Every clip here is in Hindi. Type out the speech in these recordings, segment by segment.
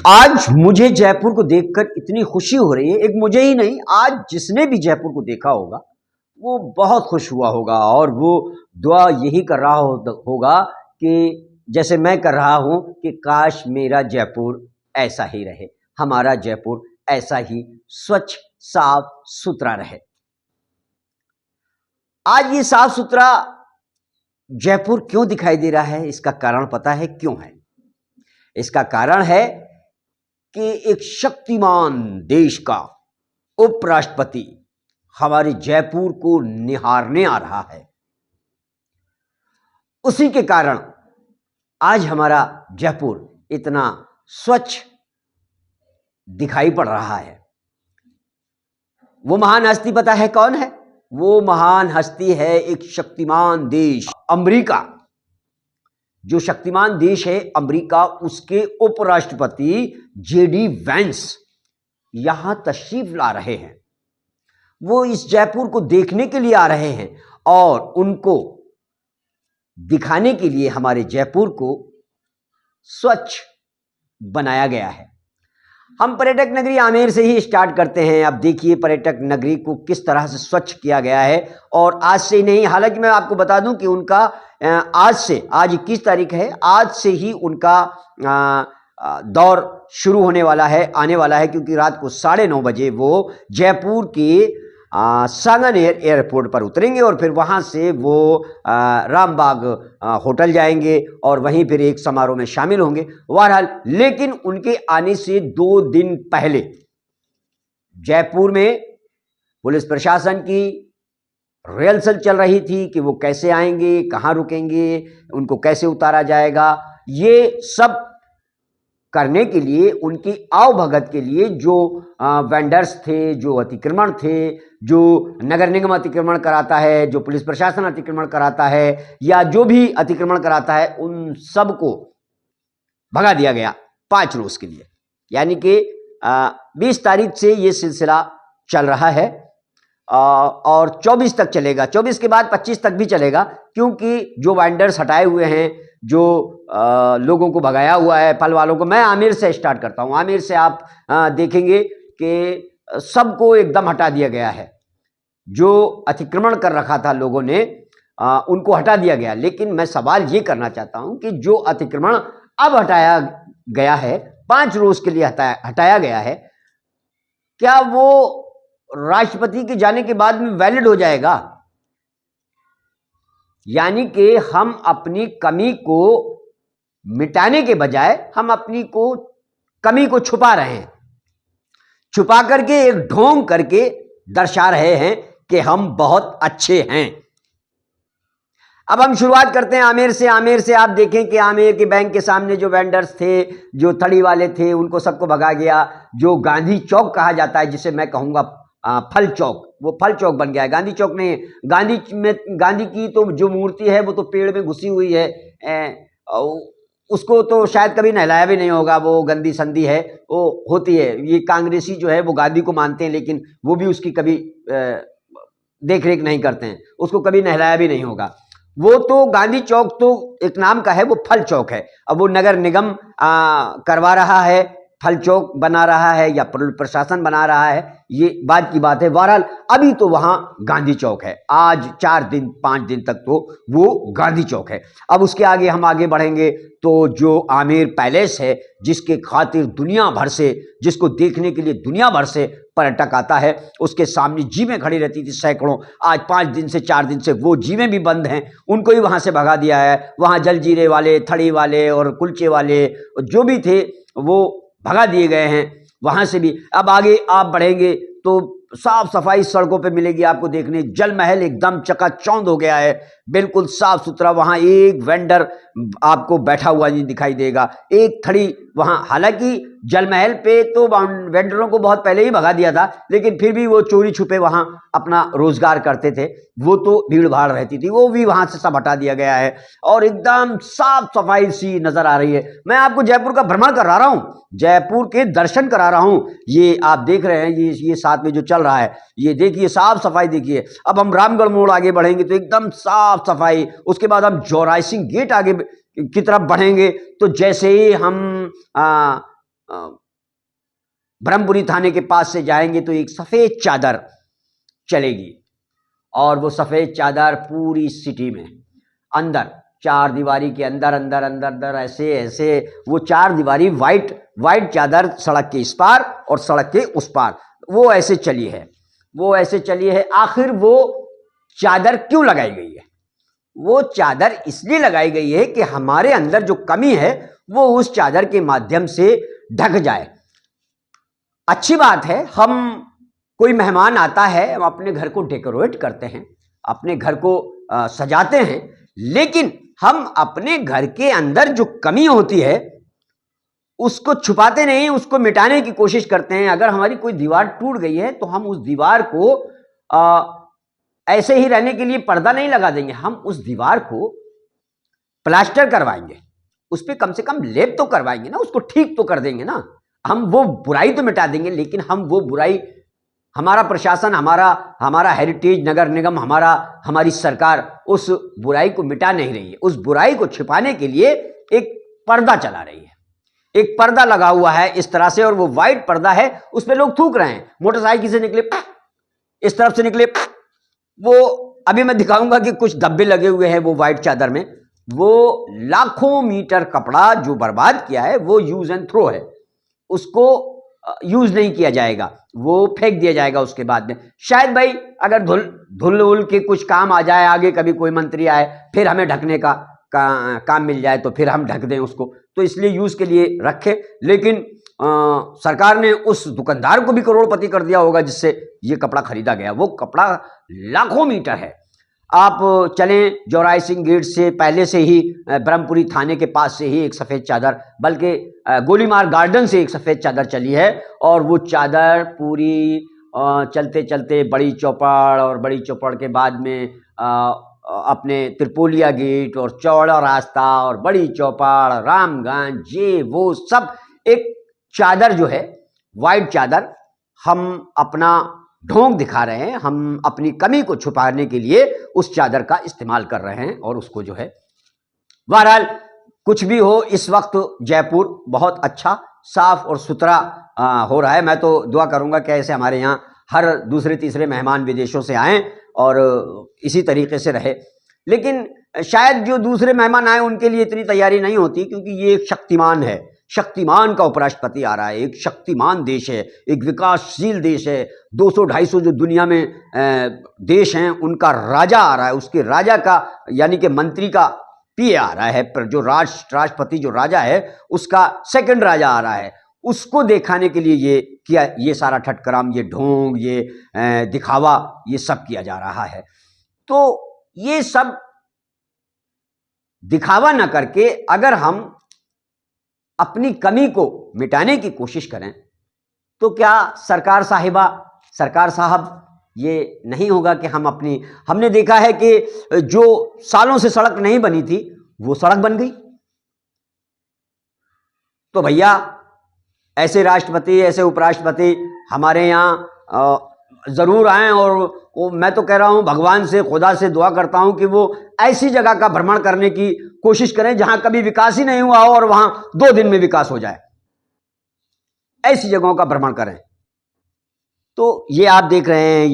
आज मुझे जयपुर को देखकर इतनी खुशी हो रही है। एक मुझे ही नहीं, आज जिसने भी जयपुर को देखा होगा वो बहुत खुश हुआ होगा और वो दुआ यही कर रहा होगा कि जैसे मैं कर रहा हूं कि काश मेरा जयपुर ऐसा ही रहे, हमारा जयपुर ऐसा ही स्वच्छ साफ सुथरा रहे। आज ये साफ सुथरा जयपुर क्यों दिखाई दे रहा है? इसका कारण पता है क्यों है? इसका कारण है कि एक शक्तिमान देश का उपराष्ट्रपति हमारे जयपुर को निहारने आ रहा है। उसी के कारण आज हमारा जयपुर इतना स्वच्छ दिखाई पड़ रहा है। वो महान हस्ती पता है कौन है? वो महान हस्ती है एक शक्तिमान देश अमेरिका। जो शक्तिमान देश है अमेरिका, उसके उपराष्ट्रपति जेडी वेंस यहां तशरीफ ला रहे हैं। वो इस जयपुर को देखने के लिए आ रहे हैं और उनको दिखाने के लिए हमारे जयपुर को स्वच्छ बनाया गया है। हम पर्यटक नगरी आमेर से ही स्टार्ट करते हैं। अब देखिए पर्यटक नगरी को किस तरह से स्वच्छ किया गया है। और आज से नहीं, हालांकि मैं आपको बता दूं कि उनका आज 21 तारीख है, आज से ही उनका दौर शुरू होने वाला है, आने वाला है, क्योंकि रात को 9:30 बजे वो जयपुर के सांगन एयरपोर्ट पर उतरेंगे और फिर वहां से वो रामबाग होटल जाएंगे और वहीं फिर एक समारोह में शामिल होंगे। बहरहाल, लेकिन उनके आने से 2 दिन पहले जयपुर में पुलिस प्रशासन की रिहर्सल चल रही थी कि वो कैसे आएंगे, कहाँ रुकेंगे, उनको कैसे उतारा जाएगा। ये सब करने के लिए, उनकी आवभगत के लिए जो वेंडर्स थे, जो अतिक्रमण थे, जो नगर निगम अतिक्रमण कराता है, जो पुलिस प्रशासन अतिक्रमण कराता है या जो भी अतिक्रमण कराता है, उन सब को भगा दिया गया 5 रोज के लिए। यानी कि 20 तारीख से ये सिलसिला चल रहा है और 24 तक चलेगा। 24 के बाद 25 तक भी चलेगा, क्योंकि जो वेंडर्स हटाए हुए हैं, जो लोगों को भगाया हुआ है, फल वालों को। मैं आमेर से स्टार्ट करता हूं। आमेर से आप देखेंगे कि सबको एकदम हटा दिया गया है। जो अतिक्रमण कर रखा था लोगों ने, उनको हटा दिया गया। लेकिन मैं सवाल ये करना चाहता हूं कि जो अतिक्रमण अब हटाया गया है, 5 रोज के लिए हटाया गया है, क्या वो राष्ट्रपति के जाने के बाद में वैलिड हो जाएगा? यानी कि हम अपनी कमी को मिटाने के बजाय हम अपनी कमी को छुपा रहे हैं। छुपा करके एक ढोंग करके दर्शा रहे हैं कि हम बहुत अच्छे हैं। अब हम शुरुआत करते हैं आमेर से। आमेर से आप देखें कि आमेर के बैंक के सामने जो वेंडर्स थे, जो थड़ी वाले थे, उनको सबको भगा गया। जो गांधी चौक कहा जाता है, जिसे मैं कहूंगा फल चौक, वो फल चौक बन गया है। गांधी चौक नहीं, गांधी की तो जो मूर्ति है वो तो पेड़ में घुसी हुई है। उसको तो शायद कभी नहलाया भी नहीं होगा। वो गंदी संदी है, वो होती है। ये कांग्रेसी जो है वो गांधी को मानते हैं, लेकिन वो भी उसकी कभी देख रेख नहीं करते हैं। उसको कभी नहलाया भी नहीं होगा। वो तो गांधी चौक तो एक नाम का है, वो फल चौक है। अब वो नगर निगम करवा रहा है, फल चौक बना रहा है या प्रशासन बना रहा है, ये बात की बात है। बहरहाल अभी तो वहां गांधी चौक है। आज 4 दिन 5 दिन तक तो वो गांधी चौक है। अब उसके आगे हम आगे बढ़ेंगे तो जो आमेर पैलेस है, जिसके खातिर दुनिया भर से, जिसको देखने के लिए दुनिया भर से पर्यटक आता है, उसके सामने जीमें खड़ी रहती थी सैकड़ों। आज 5 दिन से 4 दिन से वो जीमें भी बंद हैं, उनको ही वहां से भगा दिया है। वहां जलजीरे वाले, थड़ी वाले और कुलचे वाले जो भी थे वो भगा दिए गए हैं वहां से भी। अब आगे आप बढ़ेंगे तो साफ सफाई सड़कों पे मिलेगी आपको देखने। जल महल एकदम चकाचौंध हो गया है, बिल्कुल साफ सुथरा। वहां एक वेंडर आपको बैठा हुआ नहीं दिखाई देगा, एक थड़ी वहां। हालांकि जल महल पे तो वेंडरों को बहुत पहले ही भगा दिया था, लेकिन फिर भी वो चोरी छुपे वहां अपना रोजगार करते थे। वो तो भीड़ भाड़ रहती थी, वो भी वहां से सब हटा दिया गया है और एकदम साफ सफाई सी नजर आ रही है। मैं आपको जयपुर का भ्रमण करा रहा हूं, जयपुर के दर्शन करा रहा हूं। ये आप देख रहे हैं, ये साथ में जो चल रहा है, ये देखिए साफ सफाई देखिए। अब हम रामगढ़ मोड़ आगे बढ़ेंगे तो एकदम साफ सफाई। उसके बाद हम जोराई सिंह गेट आगे की तरफ बढ़ेंगे तो जैसे ही हम ब्रह्मपुरी थाने के पास से जाएंगे तो एक सफेद चादर चलेगी और वो सफेद चादर पूरी सिटी में अंदर, चार दीवारी के अंदर अंदर अंदर अंदर ऐसे ऐसे वो चार दीवारी वाइट चादर सड़क के इस पार और सड़क के उस पार वो ऐसे चली है। आखिर वो चादर क्यों लगाई गई है? वो चादर इसलिए लगाई गई है कि हमारे अंदर जो कमी है वो उस चादर के माध्यम से ढक जाए। अच्छी बात है, हम कोई मेहमान आता है, हम अपने घर को डेकोरेट करते हैं, अपने घर को सजाते हैं, लेकिन हम अपने घर के अंदर जो कमी होती है उसको छुपाते नहीं, उसको मिटाने की कोशिश करते हैं। अगर हमारी कोई दीवार टूट गई है तो हम उस दीवार को ऐसे ही रहने के लिए पर्दा नहीं लगा देंगे, हम उस दीवार को प्लास्टर करवाएंगे, उस पर कम से कम लेप तो करवाएंगे ना, उसको ठीक तो कर देंगे ना। हम वो बुराई तो मिटा देंगे, लेकिन हम वो बुराई, हमारा प्रशासन, हमारा हेरिटेज नगर निगम, हमारी सरकार उस बुराई को मिटा नहीं रही है। उस बुराई को छिपाने के लिए एक पर्दा चला रही है, एक पर्दा लगा हुआ है इस तरह से, और वो वाइट पर्दा है, उसमें लोग थूक रहे हैं। मोटरसाइकिल से निकले, इस तरफ से निकले, वो अभी मैं दिखाऊंगा कि कुछ धब्बे लगे हुए हैं वो वाइट चादर में। वो लाखों मीटर कपड़ा जो बर्बाद किया है वो यूज एंड थ्रो है, उसको यूज नहीं किया जाएगा, वो फेंक दिया जाएगा उसके बाद में। शायद भाई अगर धुल के कुछ काम आ जाए, आगे कभी कोई मंत्री आए, फिर हमें ढकने का काम मिल जाए तो फिर हम ढक दें उसको, तो इसलिए यूज के लिए रखे। लेकिन सरकार ने उस दुकानदार को भी करोड़पति कर दिया होगा जिससे ये कपड़ा खरीदा गया। वो कपड़ा लाखों मीटर है। आप चलें जौराई सिंह गेट से पहले से ही ब्रह्मपुरी थाने के पास से ही एक सफ़ेद चादर, बल्कि गोलीमार गार्डन से एक सफ़ेद चादर चली है, और वो चादर पूरी चलते चलते बड़ी चौपड़, और बड़ी चौपड़ के बाद में अपने त्रिपोलिया गेट और चौड़ा रास्ता और बड़ी चौपड़, रामगंज, ये वो सब एक चादर जो है वाइट चादर, हम अपना ढोंग दिखा रहे हैं, हम अपनी कमी को छुपाने के लिए उस चादर का इस्तेमाल कर रहे हैं, और उसको जो है, बहरहाल कुछ भी हो, इस वक्त जयपुर बहुत अच्छा साफ और सुथरा हो रहा है। मैं तो दुआ करूंगा कि ऐसे हमारे यहाँ हर दूसरे तीसरे मेहमान विदेशों से आएँ और इसी तरीके से रहे। लेकिन शायद जो दूसरे मेहमान आए उनके लिए इतनी तैयारी नहीं होती, क्योंकि ये एक शक्तिमान है, शक्तिमान का उपराष्ट्रपति आ रहा है, एक शक्तिमान देश है, एक विकासशील देश है। 200-250 जो दुनिया में देश हैं उनका राजा आ रहा है, उसके राजा का यानी कि मंत्री का पीए आ रहा है, पर जो राष्ट्रपति जो राजा है उसका सेकंड राजा आ रहा है। उसको दिखाने के लिए ये सारा ठटकराम, ये ढोंग, ये दिखावा, ये सब किया जा रहा है। तो ये सब दिखावा ना करके अगर हम अपनी कमी को मिटाने की कोशिश करें तो क्या सरकार साहब ये नहीं होगा कि हमने देखा है कि जो सालों से सड़क नहीं बनी थी वो सड़क बन गई। तो भैया ऐसे राष्ट्रपति, ऐसे उपराष्ट्रपति हमारे यहाँ जरूर आएं, और मैं तो कह रहा हूं, भगवान से, खुदा से दुआ करता हूं कि वो ऐसी जगह का भ्रमण करने की कोशिश करें जहां कभी विकास ही नहीं हुआ हो और वहां 2 दिन में विकास हो जाए। ऐसी जगहों का भ्रमण करें। तो ये आप देख रहे हैं,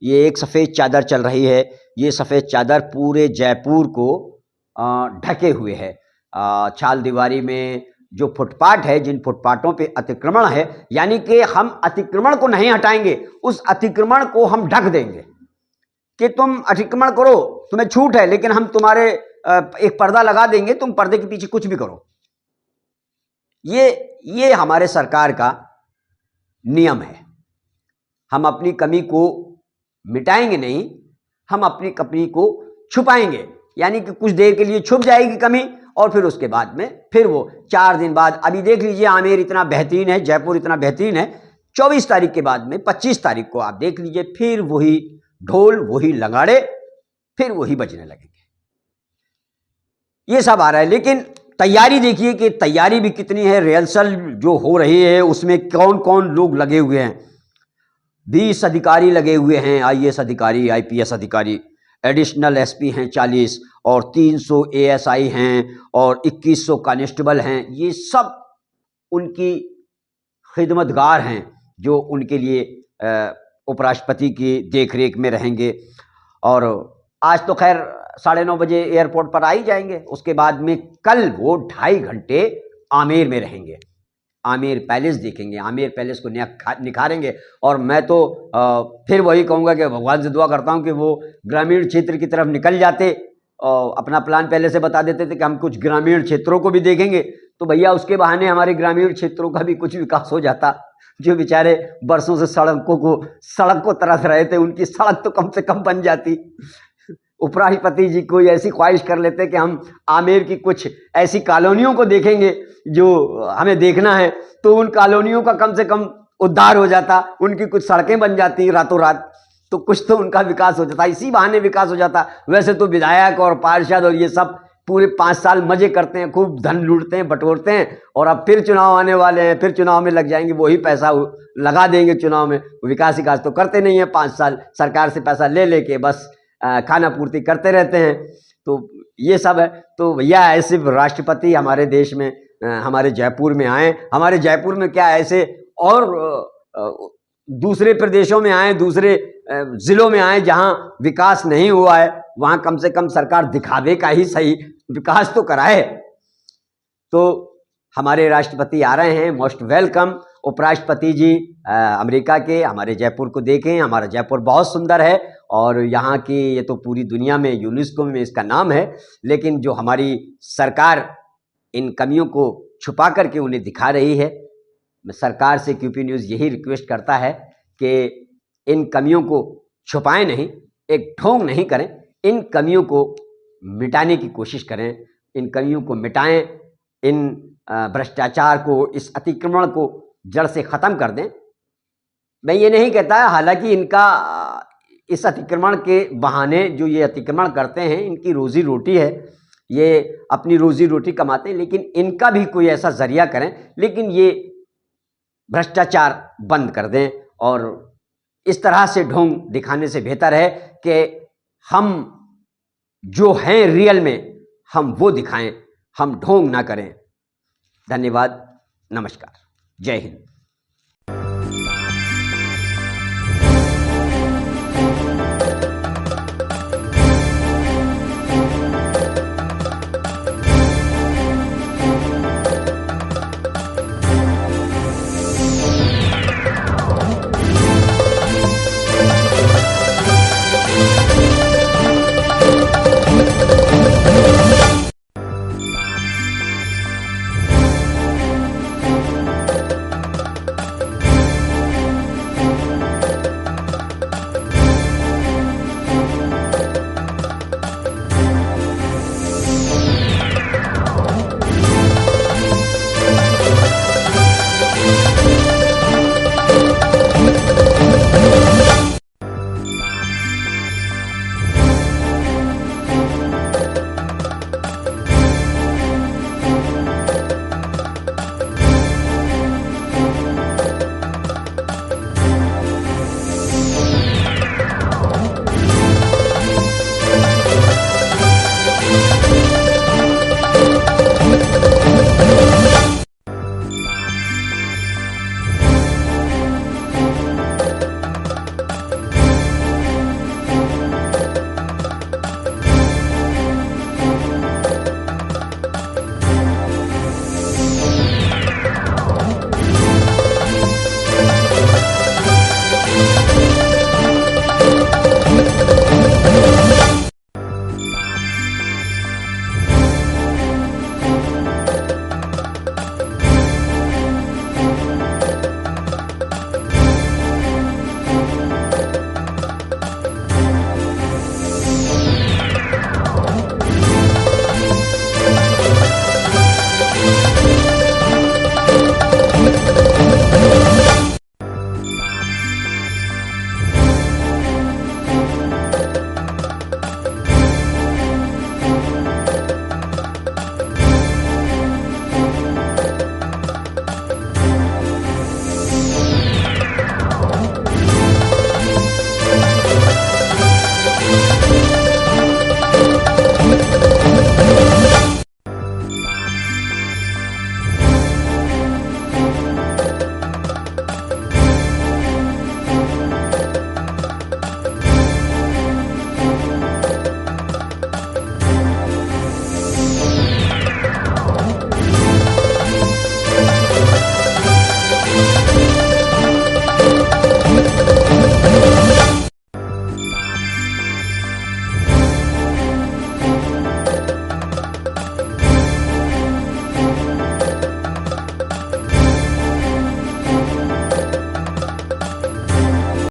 ये एक सफ़ेद चादर चल रही है। ये सफ़ेद चादर पूरे जयपुर को ढके हुए है। चाल दीवारी में जो फुटपाथ है, जिन फुटपाथों पे अतिक्रमण है, यानी कि हम अतिक्रमण को नहीं हटाएंगे, उस अतिक्रमण को हम ढक देंगे कि तुम अतिक्रमण करो, तुम्हें छूट है, लेकिन हम तुम्हारे एक पर्दा लगा देंगे, तुम पर्दे के पीछे कुछ भी करो। ये हमारे सरकार का नियम है। हम अपनी कमी को मिटाएंगे नहीं, हम अपनी कमी को छुपाएंगे, यानी कि कुछ देर के लिए छुप जाएगी कमी, और फिर उसके बाद में फिर वो 4 दिन बाद, अभी देख लीजिए आमेर इतना बेहतरीन है, जयपुर इतना बेहतरीन है, 24 तारीख के बाद में 25 तारीख को आप देख लीजिए फिर वही ढोल, वही लगाड़े, फिर वही बजने लगेंगे। ये सब आ रहा है। लेकिन तैयारी देखिए कि तैयारी भी कितनी है, रिहर्सल जो हो रही है उसमें कौन कौन लोग लगे हुए हैं। 20 अधिकारी लगे हुए हैं, IAS अधिकारी, IPS अधिकारी, एडिशनल SP हैं 40, और 300 ASI हैं, और 2100 कांस्टेबल हैं। ये सब उनकी खिदमतगार हैं जो उनके लिए उपराष्ट्रपति की देखरेख में रहेंगे। और आज तो खैर 9:30 बजे एयरपोर्ट पर आ ही जाएंगे। उसके बाद में कल वो 2.5 घंटे आमेर में रहेंगे, आमेर पैलेस देखेंगे, आमेर पैलेस को निखारेंगे। और मैं तो फिर वही कहूँगा कि भगवान से दुआ करता हूँ कि वो ग्रामीण क्षेत्र की तरफ निकल जाते और अपना प्लान पहले से बता देते थे कि हम कुछ ग्रामीण क्षेत्रों को भी देखेंगे, तो भैया उसके बहाने हमारे ग्रामीण क्षेत्रों का भी कुछ विकास हो जाता। जो बेचारे बरसों से सड़क को तरस रहे थे, उनकी सड़क तो कम से कम बन जाती। उपराष्ट्रपति जी कोई ऐसी ख्वाहिश कर लेते कि हम आमेर की कुछ ऐसी कॉलोनियों को देखेंगे जो हमें देखना है, तो उन कॉलोनियों का कम से कम उद्धार हो जाता, उनकी कुछ सड़कें बन जाती रातों रात, तो कुछ तो उनका विकास हो जाता, इसी बहाने विकास हो जाता। वैसे तो विधायक और पार्षद और ये सब पूरे 5 साल मजे करते हैं, खूब धन लूटते हैं, बटोरते हैं, और अब फिर चुनाव आने वाले हैं, फिर चुनाव में लग जाएंगे, वही पैसा लगा देंगे चुनाव में। विकास तो करते नहीं है, 5 साल सरकार से पैसा ले लेके बस खाना पूर्ति करते रहते हैं। तो ये सब है। तो भैया ऐसे राष्ट्रपति हमारे देश में, हमारे जयपुर में आए, हमारे जयपुर में क्या ऐसे और दूसरे प्रदेशों में आए, दूसरे जिलों में आए जहां विकास नहीं हुआ है, वहां कम से कम सरकार दिखावे का ही सही विकास तो कराए। तो हमारे राष्ट्रपति आ रहे हैं, मोस्ट वेलकम। उपराष्ट्रपति जी अमेरिका के हमारे जयपुर को देखें। हमारा जयपुर बहुत सुंदर है और यहाँ की ये तो पूरी दुनिया में यूनेस्को में इसका नाम है, लेकिन जो हमारी सरकार इन कमियों को छुपा करके उन्हें दिखा रही है, मैं सरकार से क्यूपी न्यूज़ यही रिक्वेस्ट करता है कि इन कमियों को छुपाएं नहीं, एक ढोंग नहीं करें, इन कमियों को मिटाने की कोशिश करें, इन कमियों को मिटाएं, इन भ्रष्टाचार को, इस अतिक्रमण को जड़ से ख़त्म कर दें। मैं ये नहीं कहता, हालांकि इनका इस अतिक्रमण के बहाने जो ये अतिक्रमण करते हैं, इनकी रोज़ी रोटी है, ये अपनी रोज़ी रोटी कमाते हैं, लेकिन इनका भी कोई ऐसा जरिया करें, लेकिन ये भ्रष्टाचार बंद कर दें। और इस तरह से ढोंग दिखाने से बेहतर है कि हम जो हैं रियल में, हम वो दिखाएं, हम ढोंग ना करें। धन्यवाद, नमस्कार, जय हिंद।